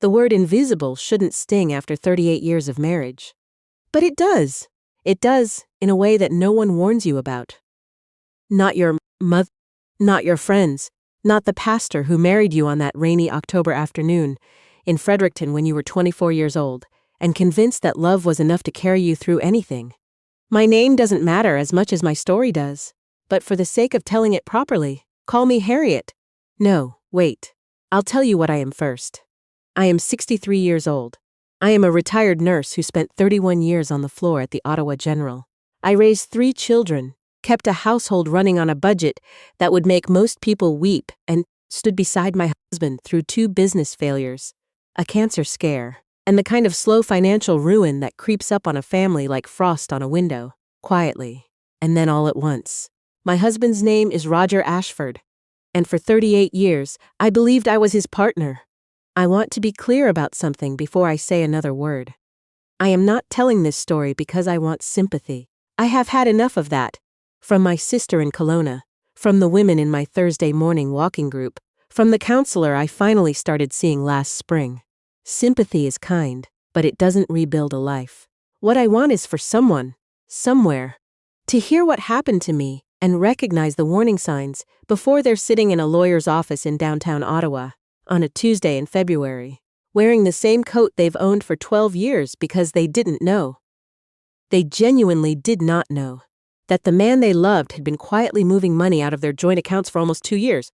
The word invisible shouldn't sting after 38 years of marriage. But it does. It does, in a way that no one warns you about. Not your mother, not your friends, not the pastor who married you on that rainy October afternoon in Fredericton when you were 24 years old, and convinced that love was enough to carry you through anything. My name doesn't matter as much as my story does, but for the sake of telling it properly, call me Harriet. No, wait. I'll tell you what I am first. I am 63 years old. I am a retired nurse who spent 31 years on the floor at the Ottawa General. I raised 3 children, kept a household running on a budget that would make most people weep, and stood beside my husband through 2 business failures, a cancer scare, and the kind of slow financial ruin that creeps up on a family like frost on a window, quietly, and then all at once. My husband's name is Roger Ashford, and for 38 years, I believed I was his partner. I want to be clear about something before I say another word. I am not telling this story because I want sympathy. I have had enough of that. From my sister in Kelowna, from the women in my Thursday morning walking group, from the counselor I finally started seeing last spring. Sympathy is kind, but it doesn't rebuild a life. What I want is for someone, somewhere, to hear what happened to me and recognize the warning signs before they're sitting in a lawyer's office in downtown Ottawa on a Tuesday in February, wearing the same coat they've owned for 12 years because they didn't know. They genuinely did not know that the man they loved had been quietly moving money out of their joint accounts for almost 2 years.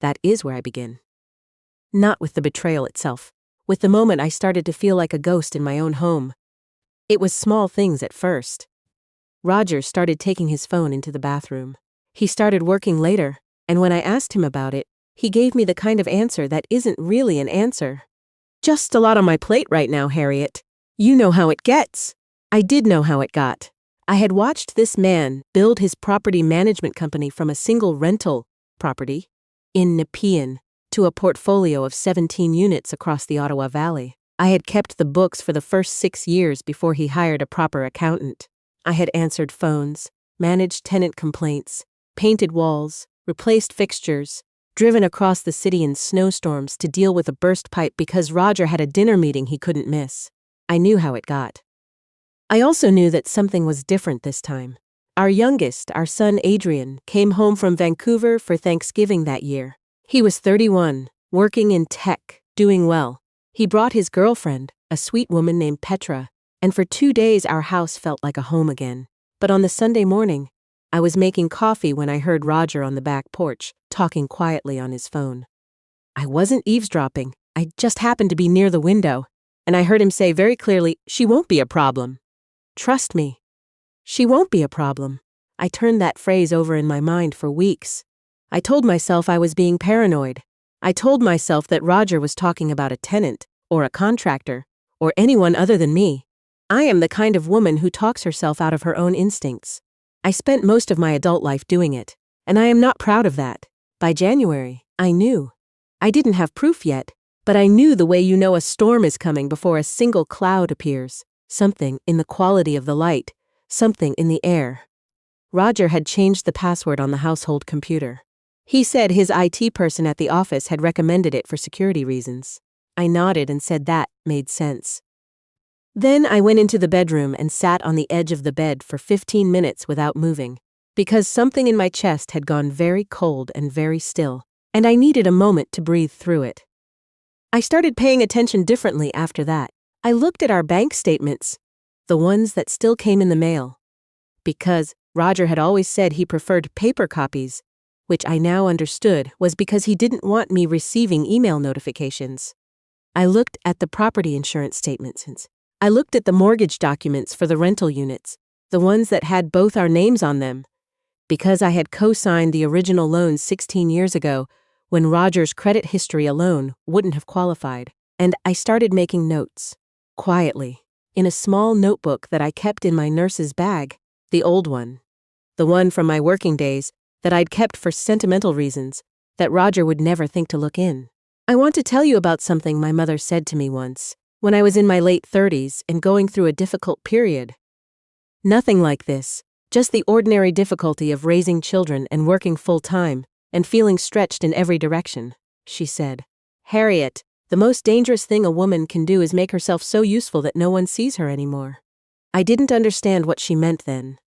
That is where I begin. Not with the betrayal itself, with the moment I started to feel like a ghost in my own home. It was small things at first. Roger started taking his phone into the bathroom. He started working later, and when I asked him about it, he gave me the kind of answer that isn't really an answer. Just a lot on my plate right now, Harriet. You know how it gets. I did know how it got. I had watched this man build his property management company from a single rental property in Nepean to a portfolio of 17 units across the Ottawa Valley. I had kept the books for the first 6 years before he hired a proper accountant. I had answered phones, managed tenant complaints, painted walls, replaced fixtures, driven across the city in snowstorms to deal with a burst pipe because Roger had a dinner meeting he couldn't miss. I knew how it got. I also knew that something was different this time. Our youngest, our son Adrian, came home from Vancouver for Thanksgiving that year. He was 31, working in tech, doing well. He brought his girlfriend, a sweet woman named Petra, and for 2 days our house felt like a home again. But on the Sunday morning, I was making coffee when I heard Roger on the back porch, talking quietly on his phone. I wasn't eavesdropping, I just happened to be near the window, and I heard him say very clearly, "She won't be a problem." Trust me. She won't be a problem. I turned that phrase over in my mind for weeks. I told myself I was being paranoid. I told myself that Roger was talking about a tenant, or a contractor, or anyone other than me. I am the kind of woman who talks herself out of her own instincts. I spent most of my adult life doing it, and I am not proud of that. By January, I knew. I didn't have proof yet, but I knew the way you know a storm is coming before a single cloud appears. Something in the quality of the light, something in the air. Roger had changed the password on the household computer. He said his IT person at the office had recommended it for security reasons. I nodded and said that made sense. Then I went into the bedroom and sat on the edge of the bed for 15 minutes without moving, because something in my chest had gone very cold and very still, and I needed a moment to breathe through it. I started paying attention differently after that. I looked at our bank statements, the ones that still came in the mail, because Roger had always said he preferred paper copies, which I now understood was because he didn't want me receiving email notifications. I looked at the property insurance statements. I looked at the mortgage documents for the rental units, the ones that had both our names on them, because I had co-signed the original loans 16 years ago when Roger's credit history alone wouldn't have qualified, and I started making notes. Quietly, in a small notebook that I kept in my nurse's bag, the old one. The one from my working days that I'd kept for sentimental reasons that Roger would never think to look in. I want to tell you about something my mother said to me once, when I was in my late 30s and going through a difficult period. Nothing like this, just the ordinary difficulty of raising children and working full-time and feeling stretched in every direction, she said. Harriet, The most dangerous thing a woman can do is make herself so useful that no one sees her anymore. I didn't understand what she meant then.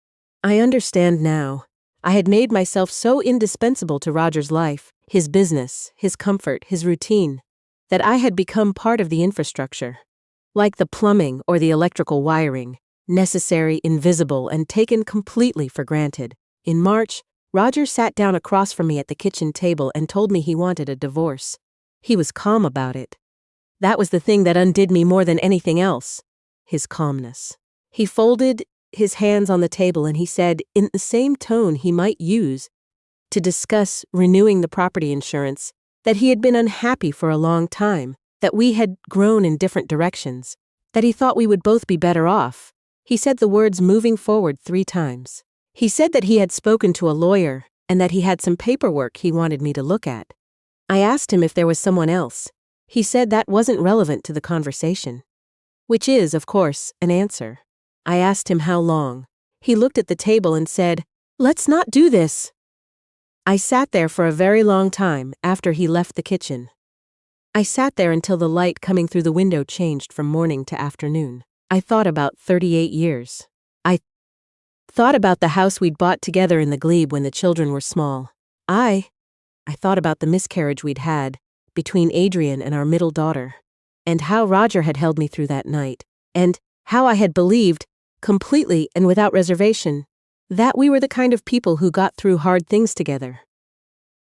I understand now. I had made myself so indispensable to Roger's life, his business, his comfort, his routine, that I had become part of the infrastructure. Like the plumbing or the electrical wiring, necessary, invisible, and taken completely for granted. In March, Roger sat down across from me at the kitchen table and told me he wanted a divorce. He was calm about it. That was the thing that undid me more than anything else. His calmness. He folded his hands on the table and he said, in the same tone he might use to discuss renewing the property insurance, that he had been unhappy for a long time, that we had grown in different directions, that he thought we would both be better off. He said the words moving forward 3 times. He said that he had spoken to a lawyer and that he had some paperwork he wanted me to look at. I asked him if there was someone else. He said that wasn't relevant to the conversation. Which is, of course, an answer. I asked him how long. He looked at the table and said, "Let's not do this." I sat there for a very long time after he left the kitchen. I sat there until the light coming through the window changed from morning to afternoon. I thought about 38 years. I thought about the house we'd bought together in the glebe when the children were small. I thought about the miscarriage we'd had between Adrian and our middle daughter, and how Roger had held me through that night, and how I had believed, completely and without reservation, that we were the kind of people who got through hard things together.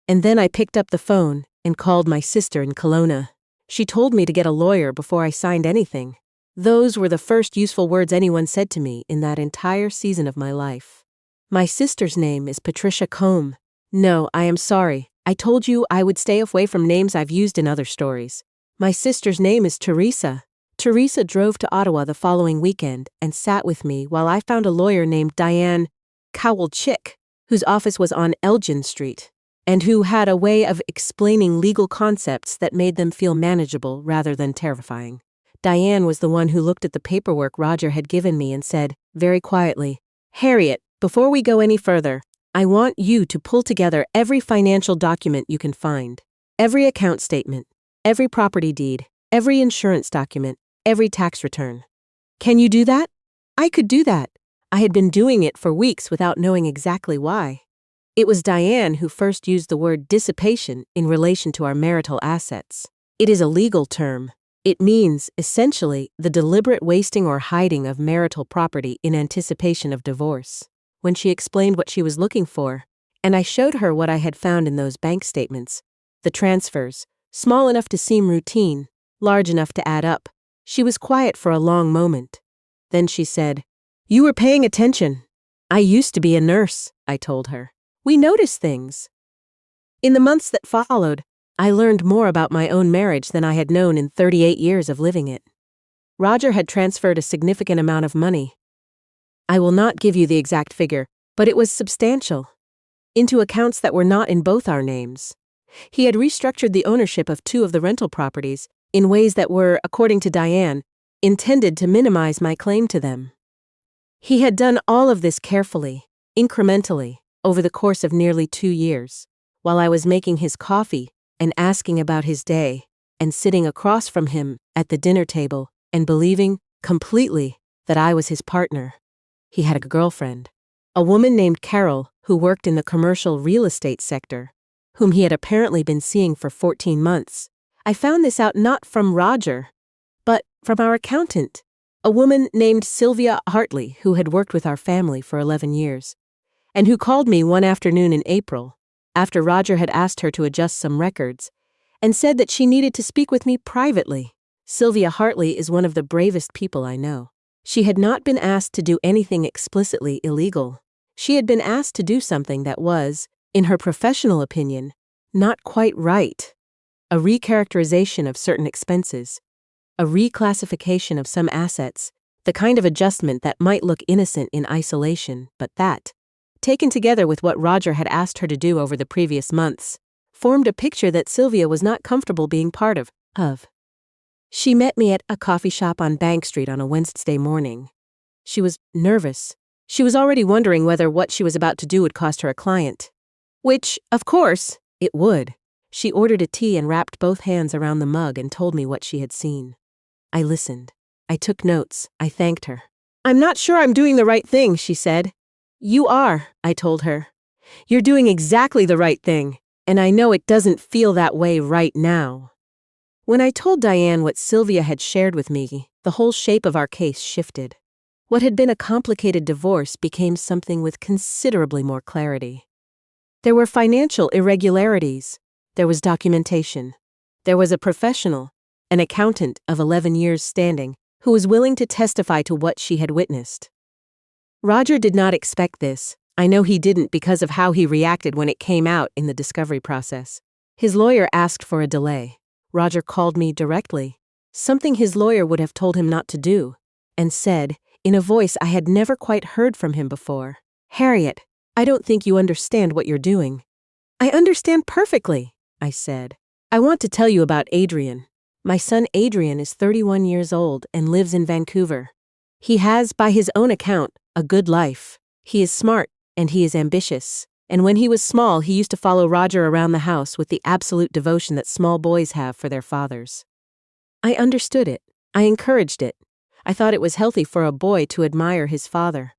And then I picked up the phone and called my sister in Kelowna. She told me to get a lawyer before I signed anything. Those were the first useful words anyone said to me in that entire season of my life. My sister's name is Patricia Combe. No, I am sorry. I told you I would stay away from names I've used in other stories. My sister's name is Teresa. Teresa drove to Ottawa the following weekend and sat with me while I found a lawyer named Diane Cowell-Chick, whose office was on Elgin Street, and who had a way of explaining legal concepts that made them feel manageable rather than terrifying. Diane was the one who looked at the paperwork Roger had given me and said, very quietly, "Harriet, before we go any further, I want you to pull together every financial document you can find, every account statement, every property deed, every insurance document, every tax return. Can you do that?" I could do that. I had been doing it for weeks without knowing exactly why. It was Diane who first used the word dissipation in relation to our marital assets. It is a legal term. It means, essentially, the deliberate wasting or hiding of marital property in anticipation of divorce. When she explained what she was looking for, and I showed her what I had found in those bank statements, the transfers, small enough to seem routine, large enough to add up, she was quiet for a long moment. Then she said, "You were paying attention." "I used to be a nurse," I told her. "We notice things." In the months that followed, I learned more about my own marriage than I had known in 38 years of living it. Roger had transferred a significant amount of money. I will not give you the exact figure, but it was substantial, into accounts that were not in both our names. He had restructured the ownership of 2 of the rental properties in ways that were, according to Diane, intended to minimize my claim to them. He had done all of this carefully, incrementally, over the course of nearly 2 years, while I was making his coffee and asking about his day, and sitting across from him at the dinner table and believing completely that I was his partner. He had a girlfriend, a woman named Carol who worked in the commercial real estate sector, whom he had apparently been seeing for 14 months. I found this out not from Roger, but from our accountant, a woman named Sylvia Hartley who had worked with our family for 11 years, and who called me one afternoon in April, after Roger had asked her to adjust some records, and said that she needed to speak with me privately. Sylvia Hartley is one of the bravest people I know. She had not been asked to do anything explicitly illegal. She had been asked to do something that was, in her professional opinion, not quite right. A recharacterization of certain expenses, a reclassification of some assets, the kind of adjustment that might look innocent in isolation, but that, taken together with what Roger had asked her to do over the previous months, formed a picture that Sylvia was not comfortable being part of. She met me at a coffee shop on Bank Street on a Wednesday morning. She was nervous. She was already wondering whether what she was about to do would cost her a client. Which, of course, it would. She ordered a tea and wrapped both hands around the mug and told me what she had seen. I listened. I took notes. I thanked her. "I'm not sure I'm doing the right thing," she said. "You are," I told her. "You're doing exactly the right thing, and I know it doesn't feel that way right now." When I told Diane what Sylvia had shared with me, the whole shape of our case shifted. What had been a complicated divorce became something with considerably more clarity. There were financial irregularities. There was documentation. There was a professional, an accountant of 11 years standing, who was willing to testify to what she had witnessed. Roger did not expect this. I know he didn't because of how he reacted when it came out in the discovery process. His lawyer asked for a delay. Roger called me directly, something his lawyer would have told him not to do, and said, in a voice I had never quite heard from him before, "Harriet, I don't think you understand what you're doing." "I understand perfectly," I said. "I want to tell you about Adrian. My son Adrian is 31 years old and lives in Vancouver. He has, by his own account, a good life. He is smart and he is ambitious. And when he was small, he used to follow Roger around the house with the absolute devotion that small boys have for their fathers." I understood it. I encouraged it. I thought it was healthy for a boy to admire his father.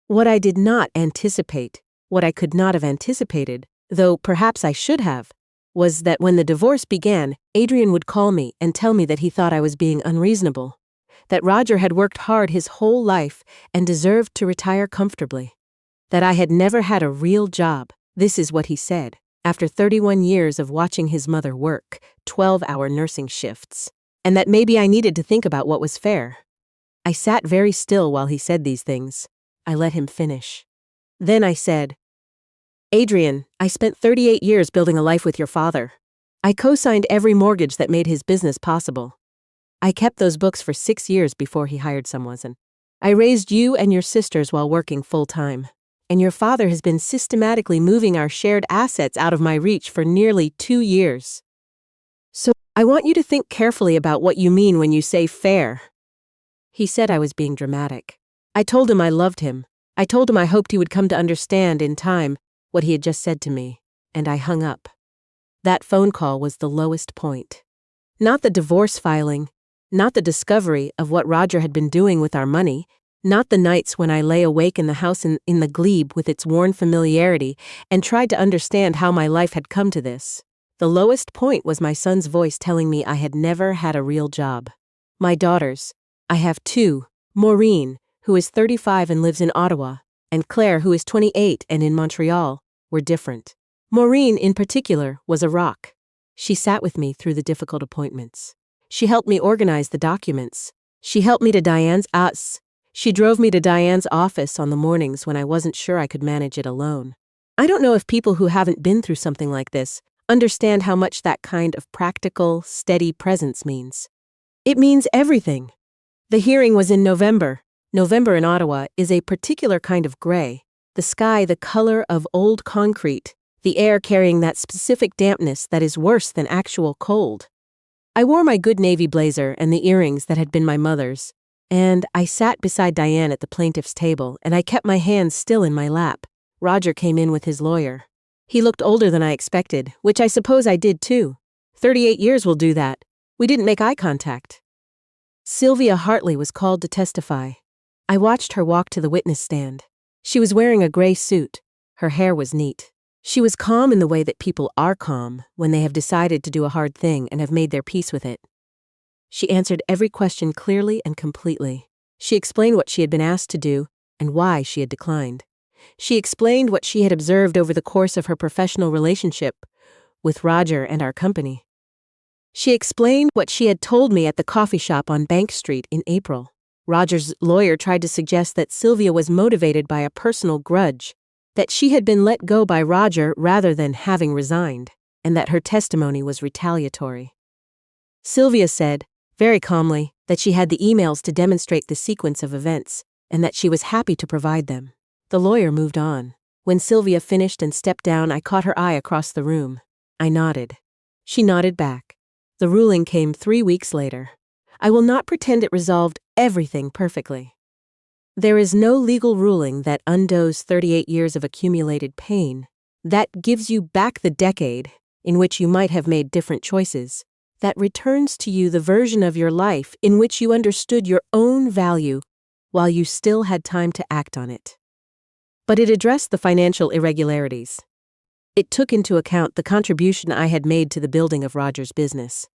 What I did not anticipate, what I could not have anticipated, though perhaps I should have, was that when the divorce began, Adrian would call me and tell me that he thought I was being unreasonable, that Roger had worked hard his whole life and deserved to retire comfortably, that I had never had a real job. This is what he said, after 31 years of watching his mother work 12-hour nursing shifts, and that maybe I needed to think about what was fair. I sat very still while he said these things. I let him finish. Then I said, "Adrian, I spent 38 years building a life with your father. I co-signed every mortgage that made his business possible. I kept those books for 6 years before he hired someone. I raised you and your sisters while working full-time. And your father has been systematically moving our shared assets out of my reach for nearly 2 years. So I want you to think carefully about what you mean when you say fair." He said I was being dramatic. I told him I loved him. I told him I hoped he would come to understand in time what he had just said to me, and I hung up. That phone call was the lowest point. Not the divorce filing, not the discovery of what Roger had been doing with our money, not the nights when I lay awake in the house in the glebe with its worn familiarity and tried to understand how my life had come to this. The lowest point was my son's voice telling me I had never had a real job. My daughters, I have 2, Maureen, who is 35 and lives in Ottawa, and Claire, who is 28 and in Montreal, were different. Maureen, in particular, was a rock. She sat with me through the difficult appointments. She helped me organize the documents. She helped me to She drove me to Diane's office on the mornings when I wasn't sure I could manage it alone. I don't know if people who haven't been through something like this understand how much that kind of practical, steady presence means. It means everything. The hearing was in November. November in Ottawa is a particular kind of gray, the sky the color of old concrete, the air carrying that specific dampness that is worse than actual cold. I wore my good navy blazer and the earrings that had been my mother's, and I sat beside Diane at the plaintiff's table, and I kept my hands still in my lap. Roger came in with his lawyer. He looked older than I expected, which I suppose I did too. 38 years will do that. We didn't make eye contact. Sylvia Hartley was called to testify. I watched her walk to the witness stand. She was wearing a gray suit. Her hair was neat. She was calm in the way that people are calm when they have decided to do a hard thing and have made their peace with it. She answered every question clearly and completely. She explained what she had been asked to do and why she had declined. She explained what she had observed over the course of her professional relationship with Roger and our company. She explained what she had told me at the coffee shop on Bank Street in April. Roger's lawyer tried to suggest that Sylvia was motivated by a personal grudge, that she had been let go by Roger rather than having resigned, and that her testimony was retaliatory. Sylvia said, very calmly, that she had the emails to demonstrate the sequence of events, and that she was happy to provide them. The lawyer moved on. When Sylvia finished and stepped down, I caught her eye across the room. I nodded. She nodded back. The ruling came 3 weeks later. I will not pretend it resolved everything perfectly. There is no legal ruling that undoes 38 years of accumulated pain, that gives you back the decade, in which you might have made different choices, that returns to you the version of your life in which you understood your own value while you still had time to act on it. But it addressed the financial irregularities. It took into account the contribution I had made to the building of Roger's business.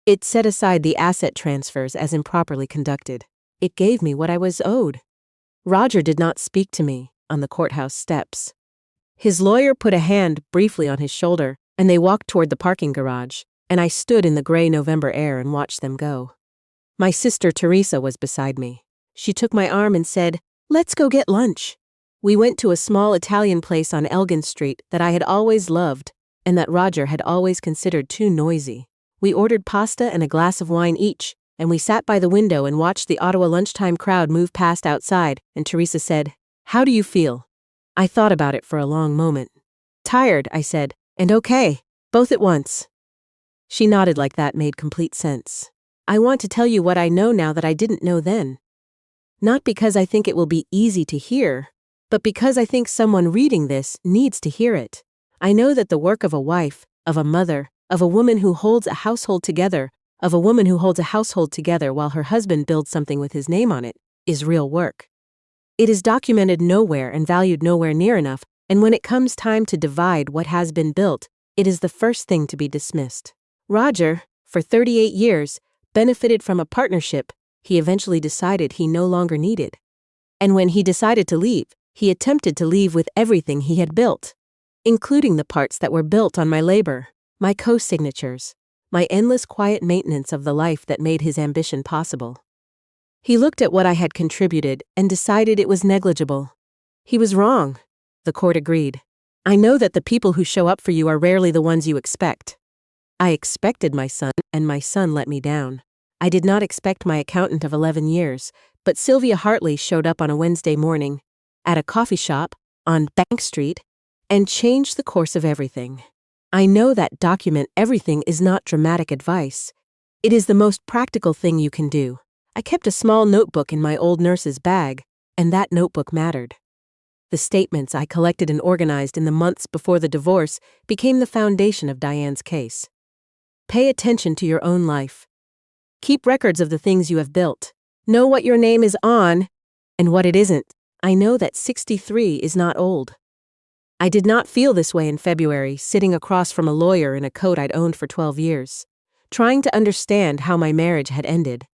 It set aside the asset transfers as improperly conducted. It gave me what I was owed. Roger did not speak to me on the courthouse steps. His lawyer put a hand briefly on his shoulder, and they walked toward the parking garage, and I stood in the gray November air and watched them go. My sister Teresa was beside me. She took my arm and said, "Let's go get lunch." We went to a small Italian place on Elgin Street that I had always loved and that Roger had always considered too noisy. We ordered pasta and a glass of wine each, and we sat by the window and watched the Ottawa lunchtime crowd move past outside, and Teresa said, "How do you feel?" I thought about it for a long moment. "Tired," I said, "and okay, both at once." She nodded like that made complete sense. I want to tell you what I know now that I didn't know then. Not because I think it will be easy to hear, but because I think someone reading this needs to hear it. I know that the work of a wife, of a mother, of a woman who holds a household together, while her husband builds something with his name on it, is real work. It is documented nowhere and valued nowhere near enough, and when it comes time to divide what has been built, it is the first thing to be dismissed. Roger, for 38 years, benefited from a partnership he eventually decided he no longer needed. And when he decided to leave, he attempted to leave with everything he had built, including the parts that were built on my labor, my co-signatures, my endless quiet maintenance of the life that made his ambition possible. He looked at what I had contributed and decided it was negligible. He was wrong. The court agreed. I know that the people who show up for you are rarely the ones you expect. I expected my son, and my son let me down. I did not expect my accountant of 11 years, but Sylvia Hartley showed up on a Wednesday morning, at a coffee shop, on Bank Street, and changed the course of everything. I know that document everything is not dramatic advice. It is the most practical thing you can do. I kept a small notebook in my old nurse's bag, and that notebook mattered. The statements I collected and organized in the months before the divorce became the foundation of Diane's case. Pay attention to your own life. Keep records of the things you have built. Know what your name is on and what it isn't. I know that 63 is not old. I did not feel this way in February, sitting across from a lawyer in a coat I'd owned for 12 years, trying to understand how my marriage had ended.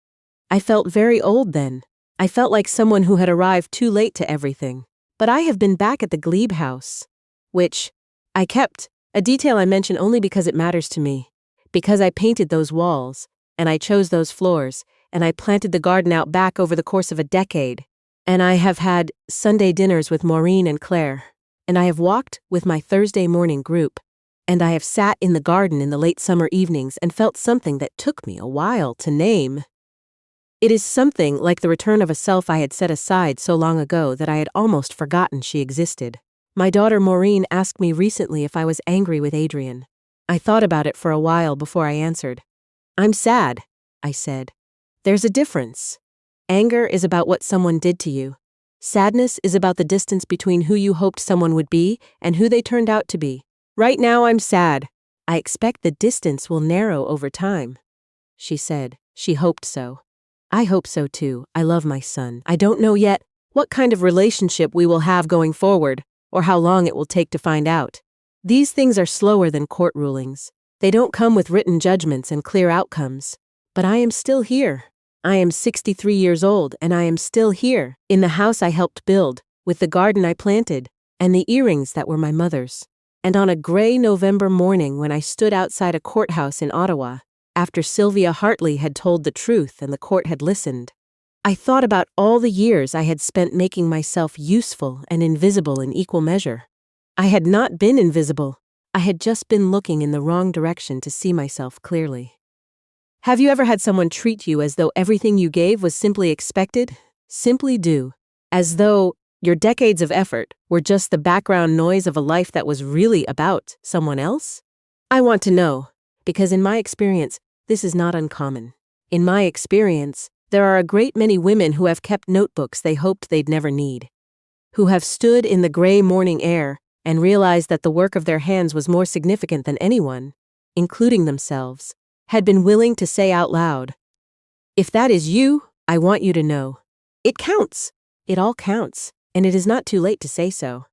I felt very old then. I felt like someone who had arrived too late to everything. But I have been back at the Glebe house, which I kept, a detail I mention only because it matters to me, because I painted those walls, and I chose those floors, and I planted the garden out back over the course of a decade, and I have had Sunday dinners with Maureen and Claire, and I have walked with my Thursday morning group, and I have sat in the garden in the late summer evenings and felt something that took me a while to name. It is something like the return of a self I had set aside so long ago that I had almost forgotten she existed. My daughter Maureen asked me recently if I was angry with Adrian. I thought about it for a while before I answered. "I'm sad," I said. "There's a difference. Anger is about what someone did to you. Sadness is about the distance between who you hoped someone would be and who they turned out to be. Right now I'm sad. I expect the distance will narrow over time." She said she hoped so. I hope so too. I love my son. I don't know yet what kind of relationship we will have going forward, or how long it will take to find out. These things are slower than court rulings. They don't come with written judgments and clear outcomes. But I am still here. I am 63 years old, and I am still here, in the house I helped build, with the garden I planted, and the earrings that were my mother's. And on a gray November morning when I stood outside a courthouse in Ottawa, after Sylvia Hartley had told the truth and the court had listened, I thought about all the years I had spent making myself useful and invisible in equal measure. I had not been invisible. I had just been looking in the wrong direction to see myself clearly. Have you ever had someone treat you as though everything you gave was simply expected, simply due, as though your decades of effort were just the background noise of a life that was really about someone else? I want to know, because in my experience, this is not uncommon. In my experience, there are a great many women who have kept notebooks they hoped they'd never need, who have stood in the gray morning air and realized that the work of their hands was more significant than anyone, including themselves, had been willing to say out loud, "If that is you, I want you to know. It counts. It all counts, and it is not too late to say so."